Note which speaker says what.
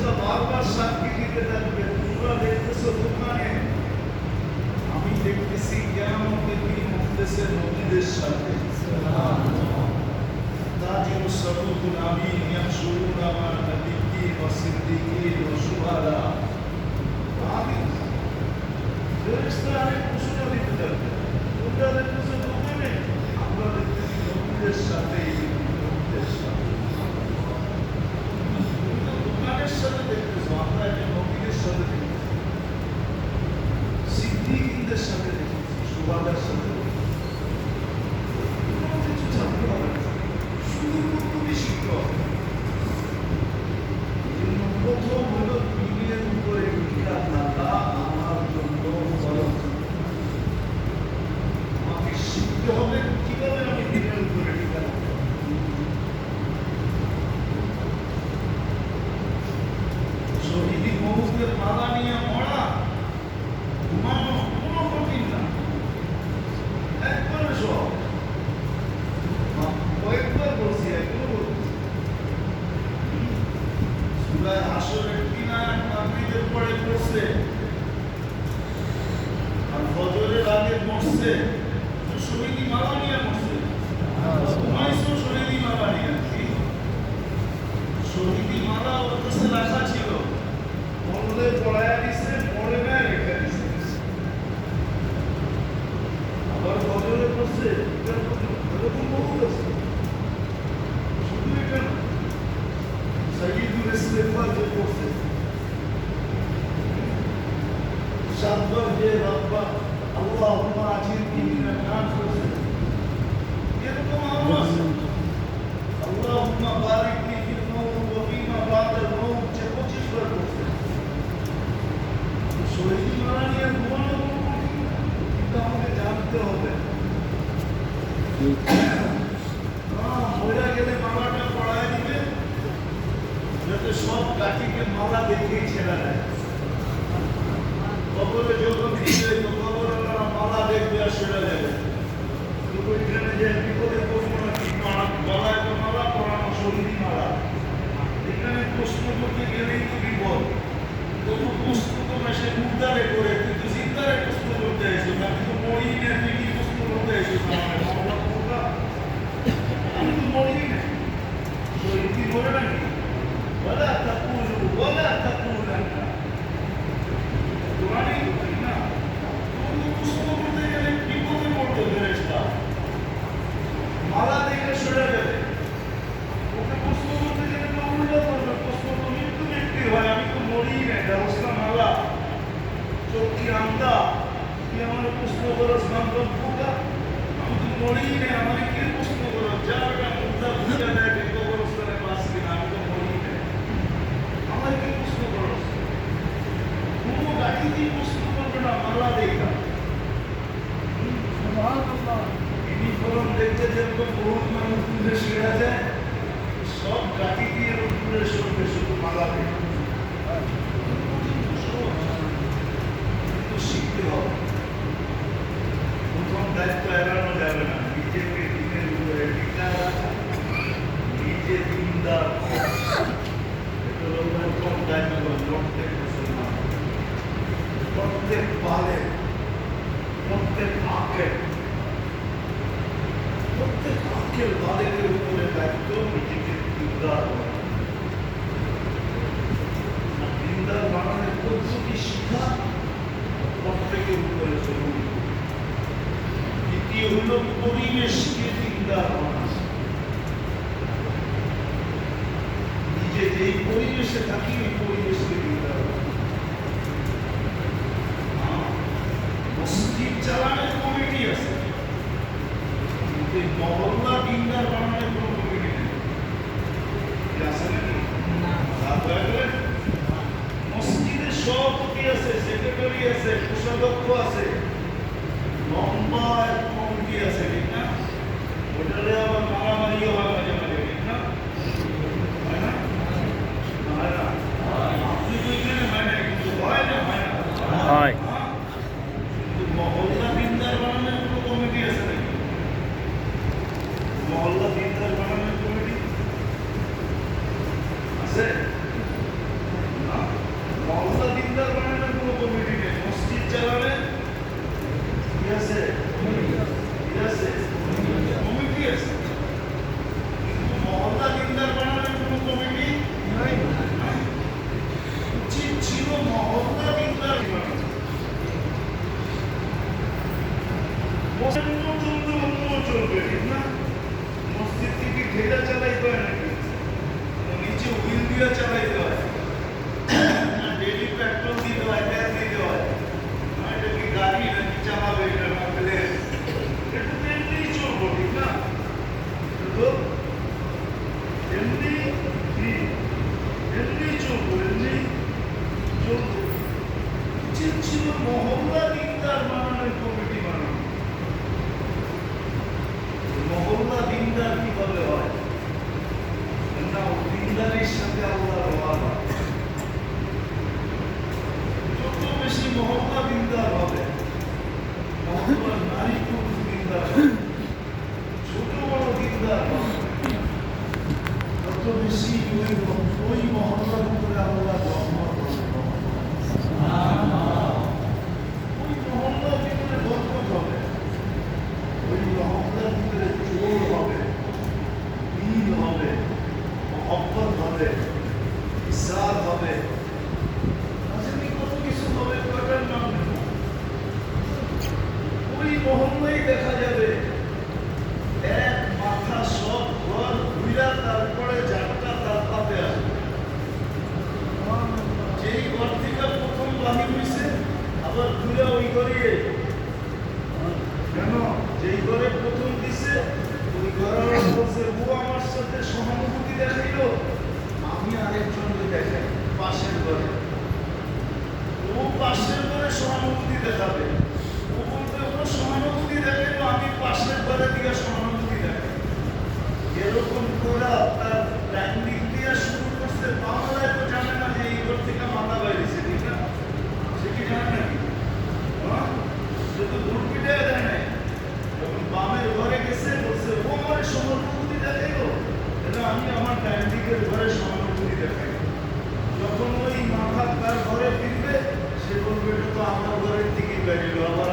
Speaker 1: ফেরেশতা বারবার সাক্ষী দিতে থাকবে, তোমরা দেখতেছো দোকানে, আমি দেখতেছি কিয়ামতের দিন মুখদেশের নবীদের সাথে। তাজিমু সাদুকুল আমিন ইয়াহশুরুনা মা নাবিয়্যিন ওয়া সিদ্দীকিন ওয়া শুহাদা। আমি ফেরেশতারা ঘোষণা দিতে থাকবে, তোমরা দেখতেছো দোকানে, আমরা দেখতেছি নবীদের সাথে, নবীদের সাথে। দোকানের সাথে দেখতেছো, আমরা এটা নবীদের সাথে দেখতেছি, সিদ্দীকদের সাথে দেখতেছি, শুহাদার সাথে দেখতেছি। কোনো কিছু ছাড়তে হবে না, শুধু তুমি শিখতে হবে। এই জন্য প্রথম হলো দিনের উপরে টিকা থাকা আমার জন্য ফরজ। আমাকে শিখতে হবে কিভাবে আমি দিনের উপরে টিকা থাকতে হবে। শহীদি মৌতের মালা নিয়ে মরা, ঘুমানো কোনো কঠিন না, একবারে সব। কয়েকবার বলছি, একবার বলছি। সূরা হাশরের ৩ আয়াত মাগরিবের পরে পড়ছে, আর ফজরের আগে মরছে, তো শহীদি মালা নিয়ে মরছে। ঘুমাইছো শহীদি মালা নিয়ে, শহীদি মালা ওর কাছে রাখা ছিল, মরলে পড়ায়া দিছে, মরে না রেখে দিছে। আবার ফজরে পড়ছে, এরকম বহুত আছে। শুধু এটা না, সাইয়্যিদুল ইস্তিগফার যে পড়ছে, ৭ বার যে রব্বা আল্লাহুম্মা আজিরনি মিনান নার পড়ছে, এরকম আরো আছে। আল্লাহুম্মা বারিক লি ফিল মাউত ওয়া ফিমা বা'দাল মাউত যে ২৫ বার পড়ছে। শহীদি মালা নিয়ে ঘুমানো কোনো কঠিন না, কিন্তু আমাকে জানতে হবে। মরে গেলে মালাটা পড়ায় দিবে, যাতে সব কাঠিকে মালা দেখেই ছেড়া দেয়। কবরে যখন দিবে, তো কবরওয়ালারা মালা দেখবে আর সেটা দেবে। কিন্তু এখানে যে বিপদে পড়বো না, কি গলায় তো মালা পরানো, শহীদি মালা, এখানে প্রশ্ন করতে গেলেই তো বিপদ। কোনো প্রশ্ন তো সে মুদ্দারে করে, তুই তো জিন্দারে প্রশ্ন করতে এসেছিস, আমি তো মরি না, তুই কি প্রশ্ন করতে এসেছিস আমাকে? আমি তো মরি না, শহীদি মরে নাকি? ওয়ালা তাকুলু ওয়ালা তাকুলান্না, কোরআনেই তো ঠিক না? কোনো প্রশ্ন করতে গেলে বিপদে পড়তে ফেরেশতা, মালা দেখে সরে যাবে। ওকে প্রশ্ন করতে গেলে তো উল্টো করবে, প্রশ্ন তো মৃত্যু ব্যক্তির হয়, আমি তো মরি না, ব্যবস্থা মালা, চোখ কি আন্দা, তুই আমার প্রশ্ন করস বান্ধব পোকা, আমি তো মরি না, আমার কি প্রশ্ন করস? যারা মুদ্রা বুঝা দেয় কবরস্থানে বাঁচবি না, আমি তো মরি না, আমার কি প্রশ্ন করস? কোনো গাড়ি দিয়ে প্রশ্ন করবে না, মালা দেখা। ইউনিফর্ম দেখতে যেরকম বহুত মানুষ তুলে সেরা যায়, সব গাড়ি দিয়ে তুলে সরবে, শুধু মালা দেখে। কিন্তু শিখতে হবে। প্রথম দায়িত্ব এড়ানো যাবে না, নিজেকে দিনের উপরে টিকা রাখা, নিজে দিনদার হওয়া। এটা হলো প্রথম দায়িত্ব প্রত্যেক মুসলমান, প্রত্যেক পালে, প্রত্যেক আঁকের বালের উপরে দায়িত্ব নিজেকে দিনদার করা। দিনদার বানানোর পদ্ধতি শিক্ষা প্রত্যেকের উপরে জরুরি। দ্বিতীয় হল পরিবেশকে দিনদার বানানো। নিজে যেই পরিবেশে থাকি, এই পরিবেশকে দিনদার বানানো। মসজিদ চালানোর কমিটি আছে, কিন্তু মহল্লা দিনদার বানানোর কোনো কমিটি নেই। আছে নাকি? মসজিদে সভাপতি আছে, সেক্রেটারি আছে, কোষাধ্যক্ষ আছে, লম্বা কমিটি আছে, ঠিক না? ওটারে আবার মারামারিও হয় মাঝে মাঝে, ঠিক না? হয় না? হয় না? আপনি তো এখানে হয় না, কিন্তু হয় না? হয় না?
Speaker 2: হয়।
Speaker 1: কিন্তু মহল্লা দিনদার বানানোর কোনো কমিটি আছে নাকি? মহল্লা দিনদার বানানোর কমিটি আছে? মহল্লা দিনদার চলবে ঠিক না? মসজিদ থেকে ঢেলা চালাইতে হয় নাকি? নিচে হুইল দিয়ে চালাইতে হয়, ডেলি পেট্রোল দিতে হয়, গ্যাস দিতে হয়। এটা কি গাড়ি নাকি চালাবে এটা না পেলে একটু এমনি চলবো ঠিক না? তো এমনি এমনি চলবো, এমনি চলবো। উচিত ছিল মহল্লা দিনদার বানানোর কমিটি বানানো। মহল্লা দিনদার কিভাবে হয় না? দিনদারের সাথে আল্লাহর ওয়াদা। যত বেশি মহল্লা দিনদার হবে, মহল্লার নারী পুরুষ দিনদার হবে, ছোট বড় দিনদার হবে, তত বেশি ওই মহল্লার উপরে আল্লাহ রহমত হবে। ওই মহল্লার ভিতরে বরকত হবে, ওই মহল্লার ভিতরে চোর হবে, মিল হবে, মহব্বত হবে, ইসার হবে, আসলে কত কিছু হবে, কটার নাম নেব। ওই মহল্লাই দেখা যাবে এক মাথা সব ঘর ঘুরা, তারপরে যাত্রা তার পাতে আসবে। যেই ঘর থেকে প্রথম বাহির হয়েছে আবার ঘুরে ওই ঘরে কেন? যেই ঘরে প্রথম দিছে ওই ঘরে বলছে ও আমার সাথে সহানুভূতি দেখাইল, আমি আরেকজনকে দেখাই পাশের ঘরে। ও পাশের ঘরে সহানুভূতি দেখাবে, ও বলবে ও সহানুভূতি দেখাইল, আমি পাশের ঘরে দিকে সহানুভূতি দেখাই। এরকম করে তার ডাইন দিক দিয়ে শুরু করছে, বাংলায় তো জানে না যে এই ঘর থেকে মাথা বাইরেছে ঠিক না? সে কি জানে নাকি? সে তো দূর পিঠে দেয় নাই। যখন বামের ঘরে গেছে বলছে ও আমার সহানুভূতি দেখাইল, এটা আমি আমার ডাইন দিকের ঘরে সহানুভূতি দেখাই। যখন ওই মাথা তার ঘরে ফিরবে সে বলবে এটা তো আমার ঘরের দিকেই বেরিয়ে আবার